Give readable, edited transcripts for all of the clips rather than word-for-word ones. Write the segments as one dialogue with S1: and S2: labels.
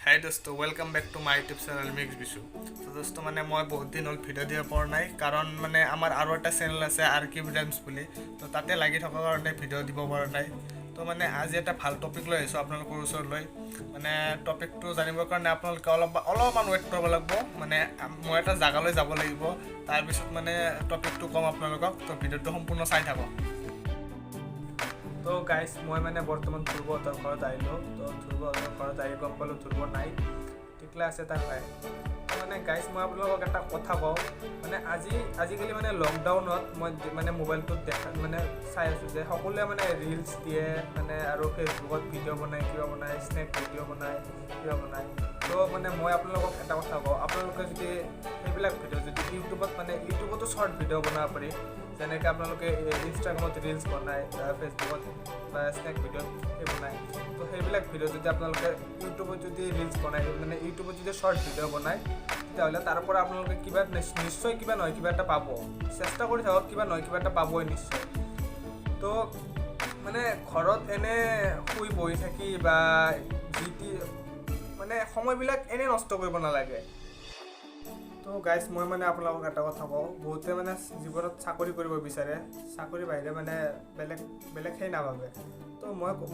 S1: হাই দোস্ত welcome back to my YouTube channel mix বিশু তো দোস্ত মানে মই বহুত দিন হ'ল ভিডিঅ' দিব পৰা নাই কাৰণ মানে আমাৰ আৰু এটা চেনেল আছে আৰ কে ভিডিঅ'ছ বুলি তো তাতে লাগি থকাৰ কাৰণে ভিডিঅ' দিব পৰা নাই তো মানে আজি এটা ভাল টপিক লৈ আহিছোঁ আপোনালোকৰ ওচৰলৈ মানে টপিকটো জানিবৰ কাৰণে আপোনালোকে অলপমান ৱেইট কৰিব লাগিব মানে মই এটা জাগালৈ যাব লাগিব তাৰপিছত মানে টপিকটো ক'ম আপোনালোকক তো ভিডিঅ'টো সম্পূৰ্ণ চাই থাকক তো গাইজ মই মানে বৰ্তমান ধ্ৰুৱহঁতৰ ঘৰত আহিলোঁ তো ধ্ৰুৱহঁতৰ ঘৰত আহি গম পালোঁ ধ্ৰুৱ নাই টিকলা আছে তাৰ নাই তো মানে গাইজ মই আপোনালোকক এটা কথা কওঁ মানে আজিকালি মানে লকডাউনত মই মানে মোবাইলটোত মানে চাই আছোঁ যে সকলোৱে মানে ৰিলচ দিয়ে মানে আৰু ফেচবুকত ভিডিঅ' বনায় কিবা বনায় স্নেক ভিডিঅ' বনায় কিবা বনায় তো মানে মই আপোনালোকক এটা কথা কওঁ আপোনালোকে যদি সেইবিলাক ভিডিঅ' যদি ইউটিউবতো শ্বৰ্ট ভিডিঅ' বনাব পাৰি যেনেকৈ আপোনালোকে ইনষ্টাগ্ৰামত ৰিলচ বনায় ফেচবুকত বা স্নেক ভিডিঅ'ত বনায় তো সেইবিলাক ভিডিঅ' যদি আপোনালোকে ইউটিউবত যদি ৰিলচ বনায় মানে ইউটিউবত যদি শ্বৰ্ট ভিডিঅ' বনায় তেতিয়াহ'লে তাৰ পৰা আপোনালোকে কিবা নিশ্চয় কিবা নহয় কিবা এটা পাব চেষ্টা কৰি থাকক কিবা নহয় কিবা এটা পাবই নিশ্চয় তো মানে ঘৰত এনে শুই বহি থাকি বা মানে সময়বিলাক এনেই নষ্ট কৰিব নালাগে তো গাইজ মই মানে আপোনালোকক এটা কথা কওঁ বহুতে মানে জীৱনত চাকৰি কৰিব বিচাৰে চাকৰি বাহিৰে মানে বেলেগ সেই নাভাবে তো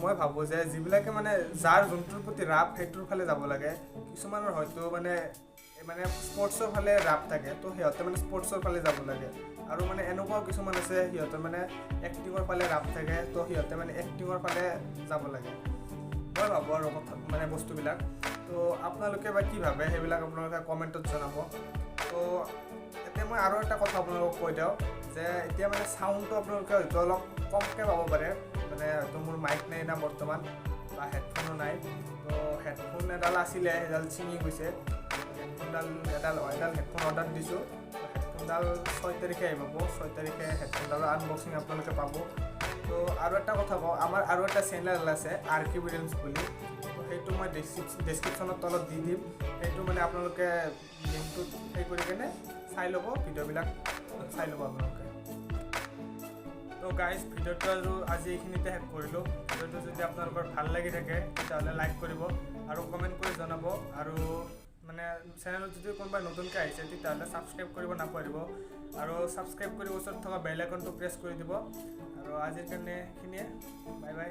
S1: মই ভাবোঁ যে যিবিলাকে মানে যাৰ যোনটোৰ প্ৰতি ৰাপ সেইটোৰ ফালে যাব লাগে কিছুমানৰ হয়তো মানে স্পৰ্টছৰ ফালে ৰাপ থাকে তো সিহঁতে মানে স্পৰ্টছৰ ফালে যাব লাগে আৰু মানে এনেকুৱাও কিছুমান আছে সিহঁতৰ মানে এক্টিঙৰ ফালে ৰাপ থাকে তো সিহঁতে মানে এক্টিঙৰ ফালে যাব লাগে মই ভাবোঁ আৰু কথা মানে বস্তুবিলাক তো আপোনালোকে বা কি ভাবে সেইবিলাক আপোনালোকে কমেণ্টত জনাব তো এতিয়া মই আৰু এটা কথা আপোনালোকক কৈ দিওঁ যে এতিয়া মানে চাউণ্ডটো আপোনালোকে হয়তো অলপ কমকৈ পাব পাৰে মানে হয়তো মোৰ মাইক নাই না বৰ্তমান বা হেডফোনো নাই তো হেডফোন এডাল আছিলে সেইডাল ছিঙি গৈছে এডাল হেডফোন অৰ্ডাৰ দিছোঁ হেডফোনডাল 6 তাৰিখে আহি পাব 6 তাৰিখে হেডফোনডালৰ আনবক্সিং আপোনালোকে পাব তো আৰু এটা কথা কওঁ আমাৰ আৰু এটা চেনেল আছে আৰ কে ভিডিঅ'ছ বুলি তো সেইটো মই ডেছক্ৰিপশ্যনৰ তলত দি দিম সেইটো মানে আপোনালোকে লিংকটোত সেই কৰি কিনে চাই ল'ব ভিডিঅ'বিলাক চাই ল'ব আপোনালোকে তো গাইজ ভিডিঅ'টো আৰু আজি এইখিনিতে শেষ কৰিলোঁ ভিডিঅ'টো যদি আপোনালোকৰ ভাল লাগি থাকে তেতিয়াহ'লে লাইক কৰিব আৰু কমেণ্ট কৰি জনাব আৰু মানে চেনেলত যদি কোনোবাই নতুনকৈ আহিছে তেতিয়াহ'লে ছাবস্ক্ৰাইব কৰিব নাপাহৰিব আৰু ছাবস্ক্ৰাইব কৰি ওচৰত থকা বেল আইকনটো প্ৰেছ কৰি দিব আৰু আজিৰ কাৰণে এইখিনিয়ে বাই বাই